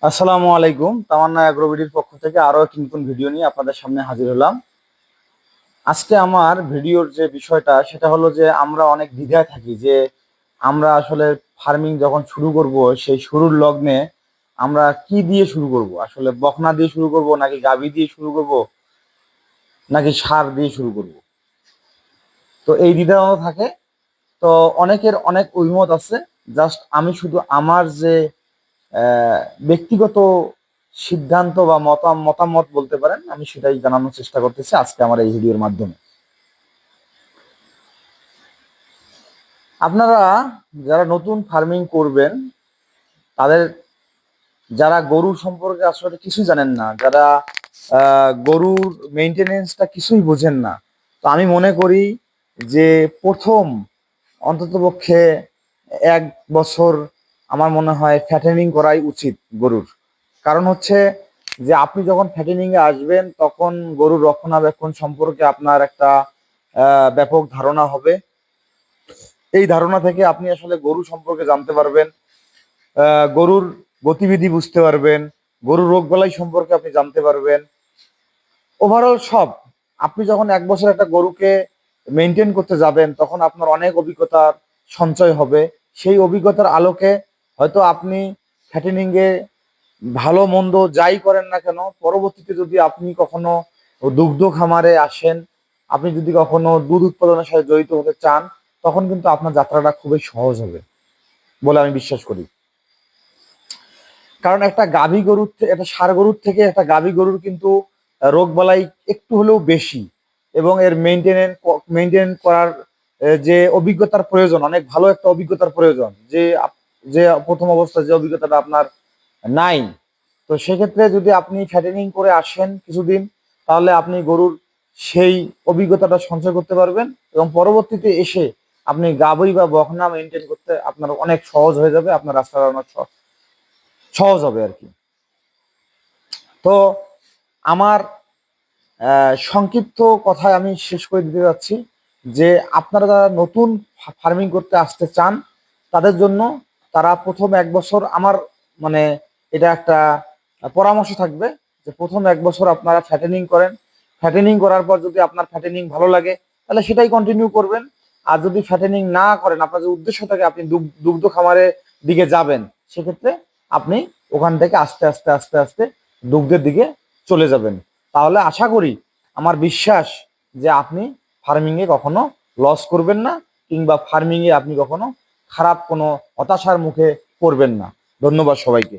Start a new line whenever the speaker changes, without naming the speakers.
আসসালামু আলাইকুম। তামান্না অ্যাগ্রোবিডির পক্ষ থেকে আরো একটি নতুন ভিডিও নিয়ে আপনাদের সামনে হাজির হলাম। আজকে আমার ভিডিওর যে বিষয়টা সেটা হলো যে আমরা অনেক দ্বিধায় থাকি যে আমরা আসলে ফার্মিং যখন শুরু করব সেই শুরুর লগ্নে আমরা কি দিয়ে শুরু করব, আসলে বকনা দিয়ে শুরু করব নাকি গাভী দিয়ে শুরু করব নাকি সার দিয়ে শুরু করব। তো এই দ্বিধাদ্বন্দ্ব থাকে। তো অনেকের অনেক অভিমত আছে। জাস্ট আমি শুধু আমার যে আহ, ব্যক্তিগত সিদ্ধান্ত বা মতামত বলতে পারেন, আমি সেটাই জানানোর চেষ্টা করতেছি আজকে আমার এই ভিডিওর মাধ্যমে। আপনারা যারা নতুন ফার্মিং করবেন, তাদের যারা গরু সম্পর্কে আসলে কিছুই জানেন না, যারা গরুর মেনটেনেন্সটা কিছুই বোঝেন না, তো আমি মনে করি যে প্রথম অন্ততপক্ষে 1 বছর আমার মনে হয় ফ্যাটেনিং করাই উচিত গরুর। কারণ হচ্ছে যে আপনি যখন ফ্যাটেনিং এ আসবেন তখন গরুর রক্ষণাবেক্ষণ সম্পর্কে আপনার একটা ব্যাপক ধারণা হবে। এই ধারণা থেকে আপনি আসলে গরু সম্পর্কে জানতে পারবেন, গরুর গতিবিধি বুঝতে পারবেন, গরুর রোগবালাই সম্পর্কে আপনি জানতে পারবেন। ওভারঅল সব, আপনি যখন 1 বছর একটা গরুকে মেনটেন করতে যাবেন তখন আপনার অনেক অভিজ্ঞতার সঞ্চয় হবে। সেই অভিজ্ঞতার আলোকে হয়তো আপনি ফ্যাটেনিং এ ভালো মন্দ যাই করেন না কেন, পরবর্তীতে যদি আপনি কখনো দুগ্ধ খামারে আসেন, আপনি যদি কখনো দুধ উৎপাদনের সাথে জড়িত হতে চান, তখন কিন্তু আপনার যাত্রাটা খুবই সহজ হবে বলে আমি বিশ্বাস করি। কারণ একটা গাভী গরুর থেকে, একটা ষাঁড় গরুর থেকে একটা গাভী গরুর কিন্তু রোগ বালাই একটু হলেও বেশি, এবং এর মেনটেন করার যে অভিজ্ঞতার প্রয়োজন, অনেক ভালো একটা অভিজ্ঞতার প্রয়োজন, যে প্রথম অবস্থায় যে অভিজ্ঞতাটা আপনার নাই। তো সেক্ষেত্রে যদি আপনি ফ্যাটেনিং করে আসেন কিছুদিন, তাহলে আপনি গরুর সেই অভিজ্ঞতাটা সঞ্চয় করতে পারবেন, এবং পরবর্তীতে এসে আপনি গাভী বা বকনা মেনটেন করতে আপনার অনেক সহজ হয়ে যাবে, আপনার রাস্তাটা অনেক সহজ হবে আর কি। তো আমার সংক্ষিপ্ত কথায় আমি শেষ করে দিতে যাচ্ছি যে আপনারা যারা নতুন ফার্মিং করতে আসতে চান, তাদের জন্য তারা প্রথম 1 বছর আমার মানে এটা একটা পরামর্শ থাকবে যে প্রথম 1 বছর আপনারা ফ্যাটেনিং করেন। ফ্যাটেনিং করার পর যদি আপনার ফ্যাটেনিং ভালো লাগে তাহলে সেটাই কন্টিনিউ করবেন। আর যদি ফ্যাটেনিং না করেন, আপনার যে উদ্দেশ্য থাকে আপনি দুগ্ধ খামারের দিকে যাবেন, সেক্ষেত্রে আপনি ওখান থেকে আস্তে আস্তে আস্তে আস্তে দুগ্ধের দিকে চলে যাবেন। তাহলে আশা করি, আমার বিশ্বাস, যে আপনি ফার্মিং এ কখনো লস করবেন না, কিংবা ফার্মিং এ আপনি কখনো খারাপ কোনো হতাশার মুখে পড়বেন না। ধন্যবাদ সবাইকে।